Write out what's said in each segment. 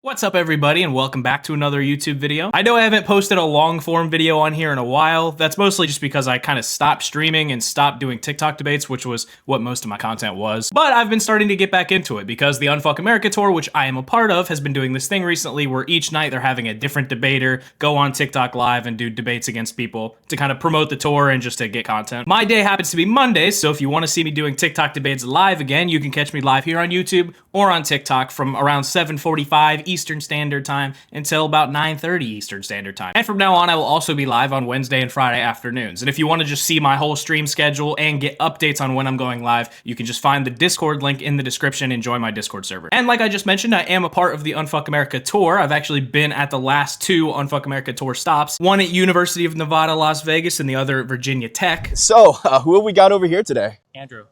What's up everybody and welcome back to another YouTube video. I know I haven't posted a long form video on here in a while. That's mostly just because I kind of stopped streaming and stopped doing TikTok debates, which was what most of my content was. But I've been starting to get back into it because the Unfuck America tour, which I am a part of, has been doing this thing recently where each night they're having a different debater go on TikTok live and do debates against people to kind of promote the tour and just to get content. My day happens to be Mondays, so if you want to see me doing TikTok debates live again, you can catch me live here on YouTube or on TikTok from around 7:45 Eastern Standard Time until about 9:30 Eastern Standard Time. And from now on, I will also be live on Wednesday and Friday afternoons. And if you want to just see my whole stream schedule and get updates on when I'm going live, you can just find the Discord link in the description and join my Discord server. And like I just mentioned, I am a part of the Unfuck America tour. I've actually been at the last two Unfuck America tour stops, one at University of Nevada, Las Vegas, and the other at Virginia Tech. So, who have we got over here today? Andrew.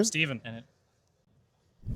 Steven.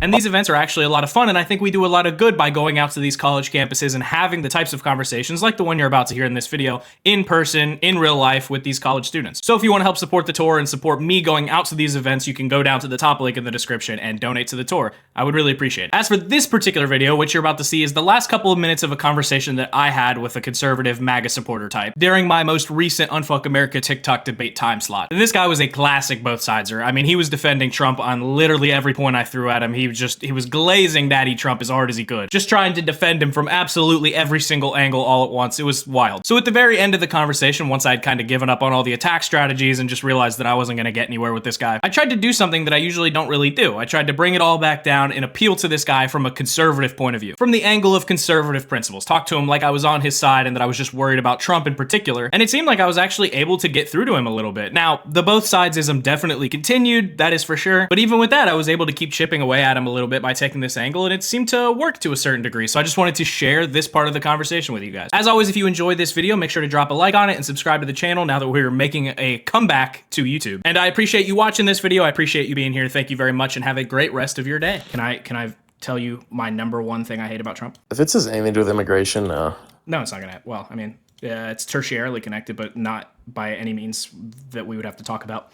And these events are actually a lot of fun, and I think we do a lot of good by going out to these college campuses and having the types of conversations like the one you're about to hear in this video in person, in real life with these college students. So if you want to help support the tour and support me going out to these events, you can go down to the top link in the description and donate to the tour. I would really appreciate it. As for this particular video, what you're about to see is the last couple of minutes of a conversation that I had with a conservative MAGA supporter type during my most recent Unfuck America TikTok debate time slot. And this guy was a classic both sideser. I mean, he was defending Trump on literally every point I threw at him. He was glazing Daddy Trump as hard as he could, just trying to defend him from absolutely every single angle all at once. It was wild. So at the very end of the conversation, once I'd kind of given up on all the attack strategies and just realized that I wasn't going to get anywhere with this guy, I tried to do something that I usually don't really do. I tried to bring it all back down and appeal to this guy from a conservative point of view, from the angle of conservative principles. Talk to him like I was on his side and that I was just worried about Trump in particular. And it seemed like I was actually able to get through to him a little bit. Now, the both sidesism definitely continued, that is for sure. But even with that, I was able to keep chipping away at him a little bit by taking this angle, and it seemed to work to a certain degree. So I just wanted to share this part of the conversation with you guys. As always, if you enjoyed this video, make sure to drop a like on it and subscribe to the channel now that we're making a comeback to YouTube. And I appreciate you watching this video. I appreciate you being here. Thank you very much and have a great rest of your day. Can I tell you my number one thing I hate about Trump? If it says anything to do with immigration, no. No, it's not gonna. Well, I mean, it's tertiarily connected, but not by any means that we would have to talk about.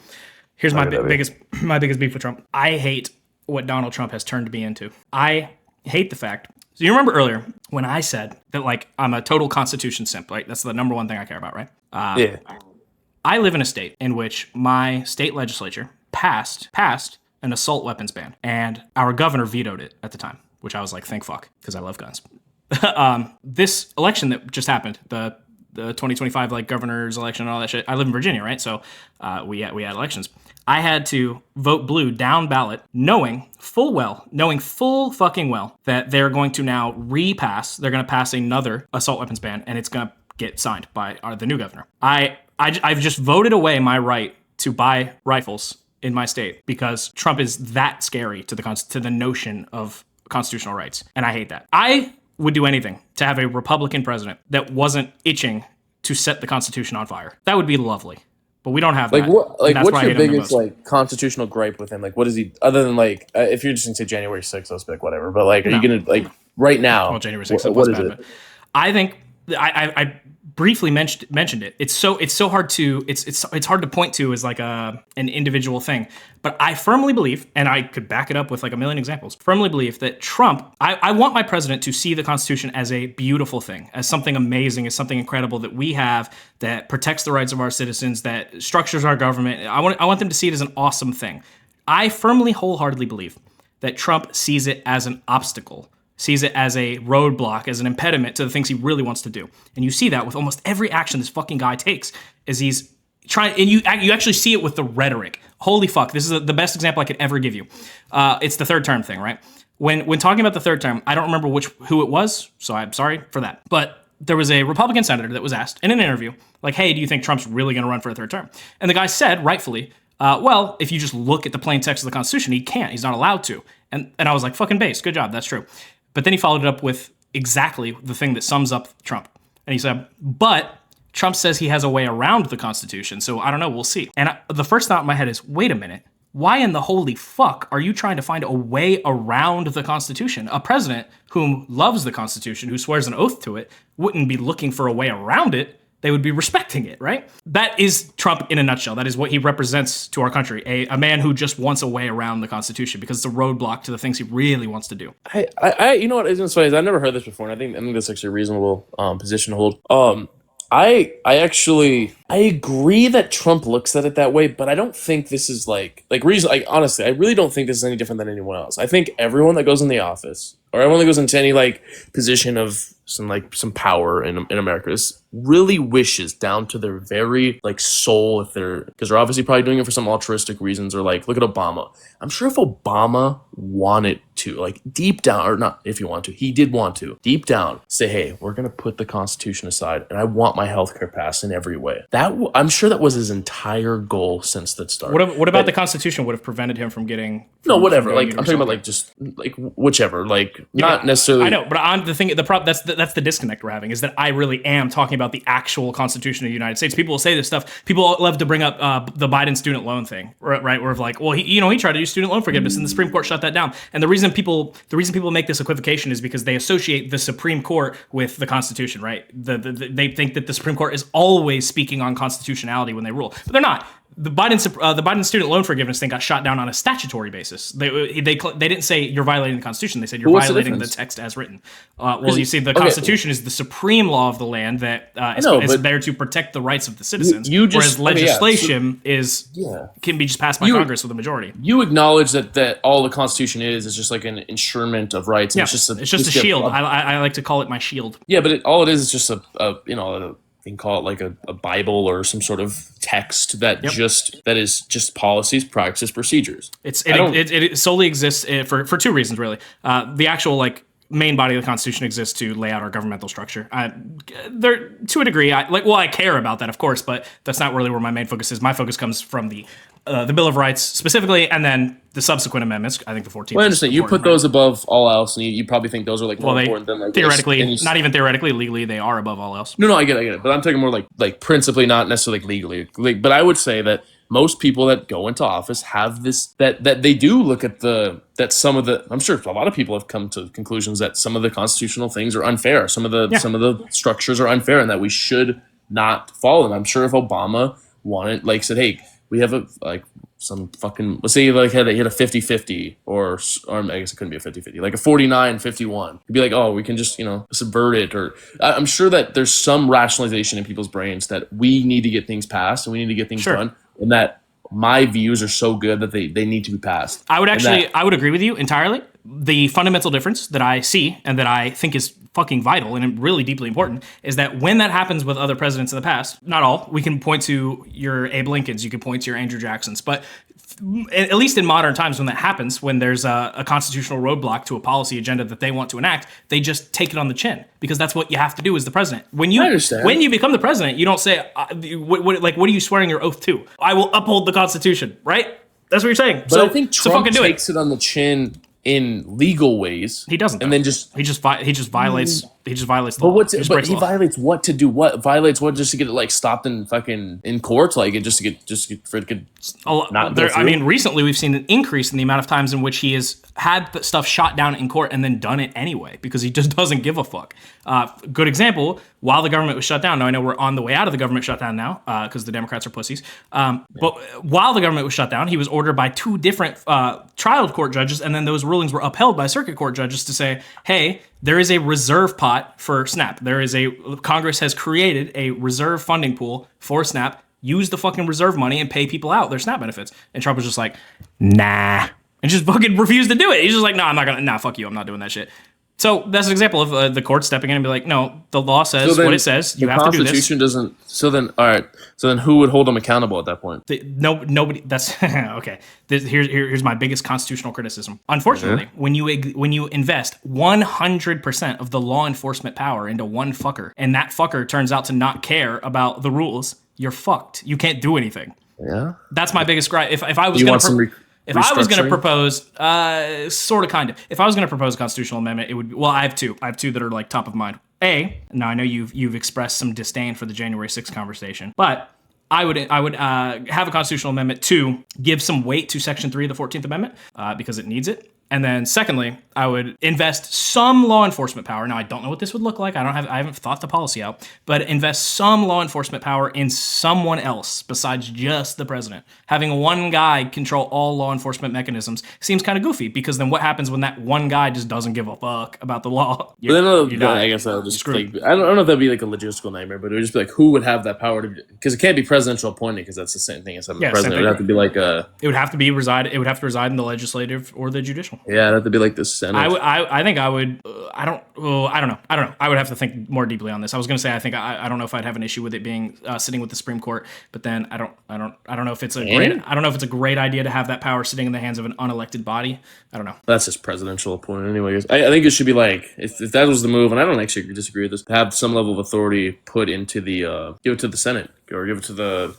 Here's my biggest beef with Trump. I hate what Donald Trump has turned me into. I hate the fact. So you remember earlier when I said that, like, I'm a total Constitution simp, right? That's the number one thing I care about, right? Yeah. I live in a state in which my state legislature passed an assault weapons ban, and our governor vetoed it at the time, which I was like, thank fuck, because I love guns. This election that just happened, the 2025 like governor's election and all that shit. I live in Virginia, right? So we had elections. I had to vote blue down ballot, knowing full fucking well that they're going to now they're going to pass another assault weapons ban, and it's going to get signed by the new governor. I've just voted away my right to buy rifles in my state because Trump is that scary to the notion of constitutional rights, and I hate that. I would do anything to have a Republican president that wasn't itching to set the Constitution on fire. That would be lovely. But we don't have that. What's your biggest constitutional gripe with him? Like, what is he, other than like, if you're just gonna say January 6th, I'll be like, whatever. But like, are you gonna, like, right now? Well, January 6th, what is it? But I think I briefly mentioned it. It's hard to point to as like an individual thing. But I firmly believe, and I could back it up with like a million examples, firmly believe that Trump, I want my president to see the Constitution as a beautiful thing, as something amazing, as something incredible that we have, that protects the rights of our citizens, that structures our government. I want them to see it as an awesome thing. I firmly, wholeheartedly believe that Trump sees it as an obstacle, sees it as a roadblock, as an impediment to the things he really wants to do. And you see that with almost every action this fucking guy takes, as he's trying, and you actually see it with the rhetoric. Holy fuck, this is the best example I could ever give you. It's the third term thing, right? When talking about the third term, I don't remember who it was, so I'm sorry for that. But there was a Republican senator that was asked in an interview, like, hey, do you think Trump's really going to run for a third term? And the guy said, rightfully, well, if you just look at the plain text of the Constitution, he can't. He's not allowed to. And I was like, fucking base, good job, that's true. But then he followed it up with exactly the thing that sums up Trump. And he said, but Trump says he has a way around the Constitution, so I don't know, we'll see. And the first thought in my head is, wait a minute, why in the holy fuck are you trying to find a way around the Constitution? A president who loves the Constitution, who swears an oath to it, wouldn't be looking for a way around it. they would be respecting it, right? That is Trump in a nutshell. That is what he represents to our country. A man who just wants a way around the Constitution because it's a roadblock to the things he really wants to do. You know what isn't funny is I've never heard this before, and I think that's actually a reasonable position to hold. I agree that Trump looks at it that way, but I don't think this is honestly, I really don't think this is any different than anyone else. I think everyone that goes in the office or everyone that goes into any position of some power in America is really wishes down to their very soul, because they're obviously probably doing it for some altruistic reasons, or look at Obama. I'm sure if Obama wanted to, deep down, or not if you want to, he did want to deep down say, hey, we're gonna put the Constitution aside and I want my healthcare passed in every way. I'm sure that was his entire goal since the start. What about the Constitution would have prevented him from getting? Whatever. I'm talking about whichever. Not necessarily. I know, but on that's the disconnect we're having, is that I really am talking about the actual Constitution of the United States. People will say this stuff. People love to bring up the Biden student loan thing, right? Where he tried to do student loan forgiveness, and the Supreme Court shut that down. And the reason people make this equivocation is because they associate the Supreme Court with the Constitution, right? They think that the Supreme Court is always speaking on constitutionality when they rule, but they're not. The Biden student loan forgiveness thing got shot down on a statutory basis. They didn't say you're violating the Constitution. They said you're violating the text as written. You see, the Constitution is the supreme law of the land that is there to protect the rights of the citizens. Whereas legislation can be just passed by Congress with a majority. You acknowledge that all the Constitution is just an insurement of rights. Yeah, it's just a shield. I like to call it my shield. Yeah, but all it is just you can call it a Bible or some sort of text that is just policies, practices, procedures. It solely exists for two reasons, really. The actual main body of the Constitution exists to lay out our governmental structure. There, to a degree, I care about that, of course, but that's not really where my main focus is. My focus comes from the Bill of Rights specifically, and then the subsequent amendments. I think the 14th. Well, I understand. You put those above all else, and you probably think those are more important than theoretically, not even theoretically, legally, they are above all else. No, I get it. But I'm talking more principally, not necessarily legally. But I would say that most people that go into office have this, that they do look at I'm sure a lot of people have come to conclusions that some of the constitutional things are unfair. Some of the structures are unfair, and that we should not follow them. I'm sure if Obama wanted, said, hey, we have some fucking, let's say he had a 50-50 or I guess it couldn't be a 50-50, a 49-51. He'd be like, oh, we can just, subvert it. Or I'm sure that there's some rationalization in people's brains that we need to get things passed and we need to get things done, and that my views are so good that they need to be passed. I would agree with you entirely. The fundamental difference that I see and that I think is fucking vital and really deeply important is that when that happens with other presidents in the past, not all, we can point to your Abe Lincolns, you can point to your Andrew Jacksons, but at least in modern times, when that happens, when there's a constitutional roadblock to a policy agenda that they want to enact, they just take it on the chin, because that's what you have to do as the president. When you become the president, you don't say, what are you swearing your oath to? I will uphold the Constitution, right? That's what you're saying. But I think Trump takes it on the chin in legal ways. He doesn't. And then he just violates the law. But he violates what to do? What violates what, just to get it stopped in court? Just to get for it to not go through? I mean, recently we've seen an increase in the amount of times in which he has had stuff shot down in court and then done it anyway, because he just doesn't give a fuck. Good example, while the government was shut down. Now I know we're on the way out of the government shutdown now, because the Democrats are pussies. But while the government was shut down, he was ordered by two different trial court judges, and then those rulings were upheld by circuit court judges to say, hey, there is a reserve pot for SNAP. Congress has created a reserve funding pool for SNAP. Use the fucking reserve money and pay people out their SNAP benefits. And Trump was just like, nah, and just fucking refused to do it. He's just like, fuck you, I'm not doing that shit. So that's an example of the court stepping in and be like, no, the law says what it says. You have to do this. The Constitution doesn't. So then, all right. So then, who would hold them accountable at that point? Nobody. That's okay. Here's my biggest constitutional criticism. Unfortunately, when you invest 100% of the law enforcement power into one fucker, and that fucker turns out to not care about the rules, you're fucked. You can't do anything. Yeah. That's my biggest gripe. If I was going to. If I was going to propose, sort of, kind of. If I was going to propose a constitutional amendment, it would. Well, I have two. I have two that are top of mind. Now I know you've expressed some disdain for the January 6th conversation, but I would have a constitutional amendment to give some weight to Section 3 of the 14th Amendment, because it needs it. And then secondly, I would invest some law enforcement power. Now, I don't know what this would look like. I haven't thought the policy out, but invest some law enforcement power in someone else besides just the president. Having one guy control all law enforcement mechanisms seems kind of goofy, because then what happens when that one guy just doesn't give a fuck about the law? I guess I would just like, I don't know if that'd be like a logistical nightmare, but it would just be like, who would have that power to? Because it can't be presidential appointed, because that's the same thing as having the president. It would have to be like a. It would have to be reside. It would have to reside in the legislative or the judicial. Yeah, it'd have to be like the Senate. I think I would. I don't know. I would have to think more deeply on this. I was going to say I think I don't know if I'd have an issue with it being sitting with the Supreme Court, but then I don't know if it's a great idea to have that power sitting in the hands of an unelected body. I don't know. That's just presidential appointment, anyways. I think it should be like, if that was the move, and I don't actually disagree with this, have some level of authority put into the give it to the Senate, or give it to the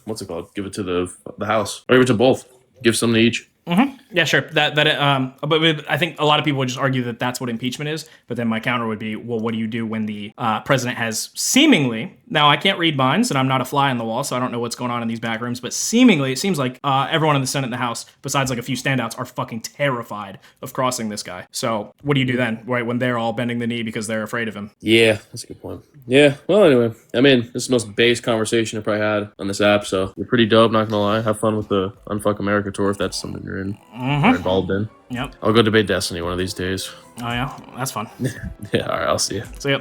give it to the House, or give it to both. Give some to each. Mm-hmm. Yeah, sure. But I think a lot of people would just argue that that's what impeachment is. But then my counter would be, well, what do you do when the president has seemingly, now I can't read minds and I'm not a fly on the wall, so I don't know what's going on in these back rooms, but seemingly it seems like everyone in the Senate and the House, besides like a few standouts, are fucking terrified of crossing this guy. So what do you do then, right, when they're all bending the knee because they're afraid of him? Yeah, that's a good point. Yeah, well, anyway, I mean, this is the most base conversation I probably had on this app, so you're pretty dope, not gonna lie. Have fun with the Unfuck America tour if that's something you're involved in. Yep. I'll go debate Destiny one of these days. Oh yeah, that's fun. Yeah, all right, I'll see you. See ya.